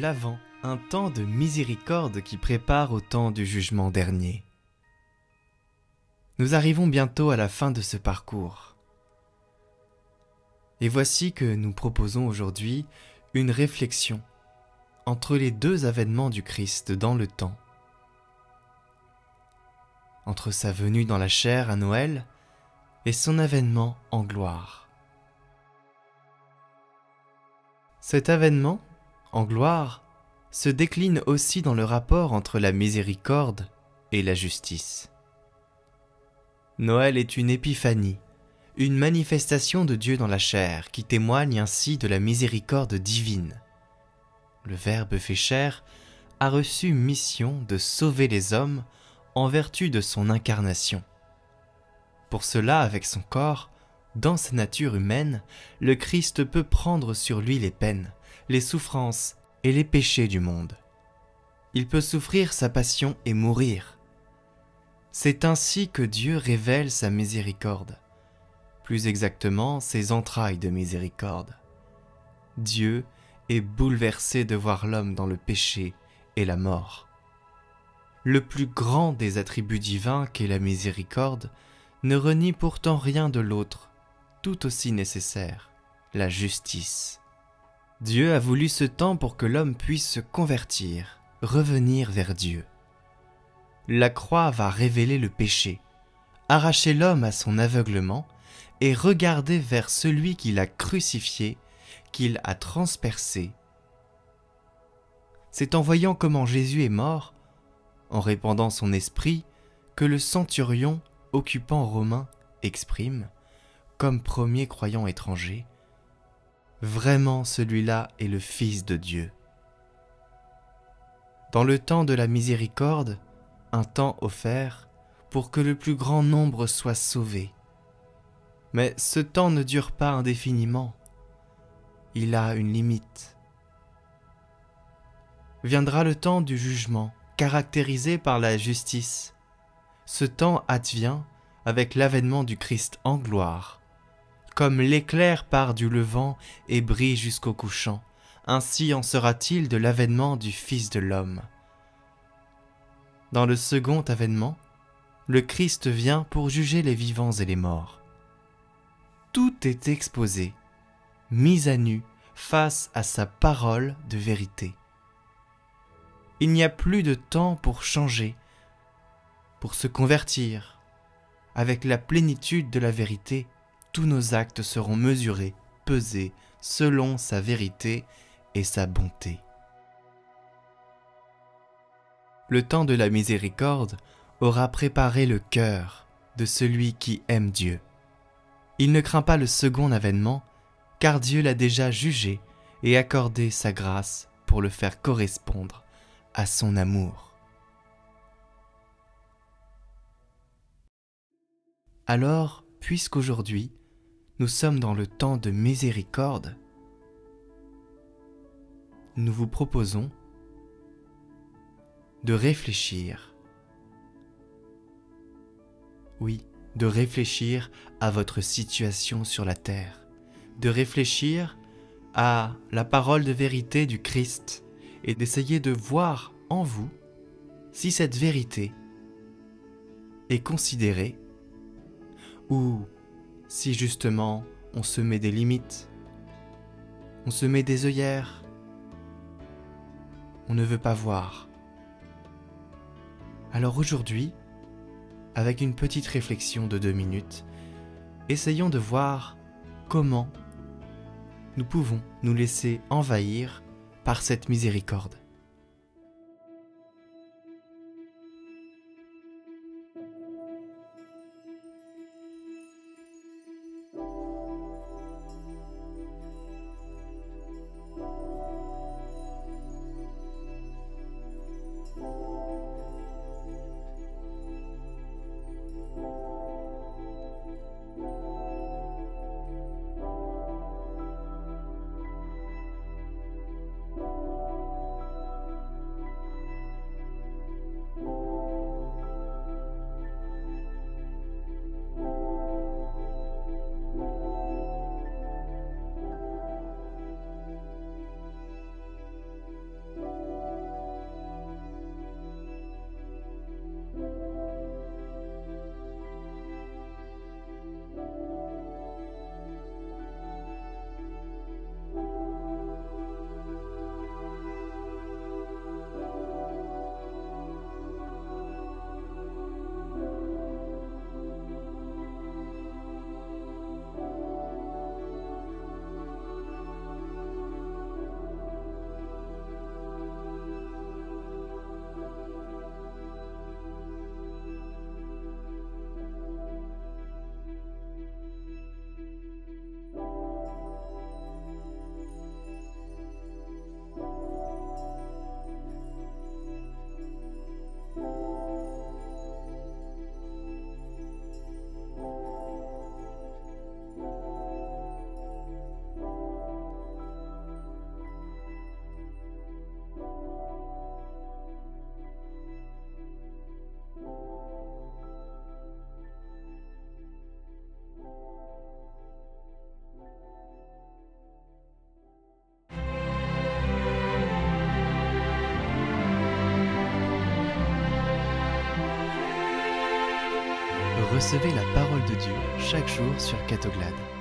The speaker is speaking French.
l'Avent, un temps de miséricorde qui prépare au temps du jugement dernier. Nous arrivons bientôt à la fin de ce parcours. Et voici que nous proposons aujourd'hui une réflexion entre les deux avènements du Christ dans le temps. Entre sa venue dans la chair à Noël et son avènement en gloire. Cet avènement, en gloire, se décline aussi dans le rapport entre la miséricorde et la justice. Noël est une épiphanie, une manifestation de Dieu dans la chair qui témoigne ainsi de la miséricorde divine. Le Verbe fait chair a reçu mission de sauver les hommes en vertu de son incarnation. Pour cela, avec son corps, dans sa nature humaine, le Christ peut prendre sur lui les peines, les souffrances et les péchés du monde. Il peut souffrir sa passion et mourir. C'est ainsi que Dieu révèle sa miséricorde, plus exactement ses entrailles de miséricorde. Dieu est bouleversé de voir l'homme dans le péché et la mort. Le plus grand des attributs divins qu'est la miséricorde ne renie pourtant rien de l'autre, tout aussi nécessaire, la justice. Dieu a voulu ce temps pour que l'homme puisse se convertir, revenir vers Dieu. La croix va révéler le péché, arracher l'homme à son aveuglement et regarder vers celui qu'il a crucifié, qu'il a transpercé. C'est en voyant comment Jésus est mort, en répandant son esprit, que le centurion, occupant romain, exprime, comme premier croyant étranger, « Vraiment celui-là est le Fils de Dieu ». Dans le temps de la miséricorde, un temps offert pour que le plus grand nombre soit sauvé. Mais ce temps ne dure pas indéfiniment. Il a une limite. Viendra le temps du jugement, caractérisé par la justice. Ce temps advient avec l'avènement du Christ en gloire. Comme l'éclair part du levant et brille jusqu'au couchant, ainsi en sera-t-il de l'avènement du Fils de l'homme. Dans le second avènement, le Christ vient pour juger les vivants et les morts. Tout est exposé, mis à nu face à sa parole de vérité. Il n'y a plus de temps pour changer, pour se convertir. Avec la plénitude de la vérité, tous nos actes seront mesurés, pesés, selon sa vérité et sa bonté. Le temps de la miséricorde aura préparé le cœur de celui qui aime Dieu. Il ne craint pas le second avènement, car Dieu l'a déjà jugé et accordé sa grâce pour le faire correspondre à son amour. Alors, puisqu'aujourd'hui, nous sommes dans le temps de miséricorde, nous vous proposons de réfléchir. Oui, de réfléchir à votre situation sur la terre, de réfléchir à la parole de vérité du Christ et d'essayer de voir en vous si cette vérité est considérée ou si justement on se met des limites, on se met des œillères, on ne veut pas voir. Alors aujourd'hui, avec une petite réflexion de 2 minutes, essayons de voir comment nous pouvons nous laisser envahir par cette miséricorde. recevez la parole de Dieu chaque jour sur Catoglade.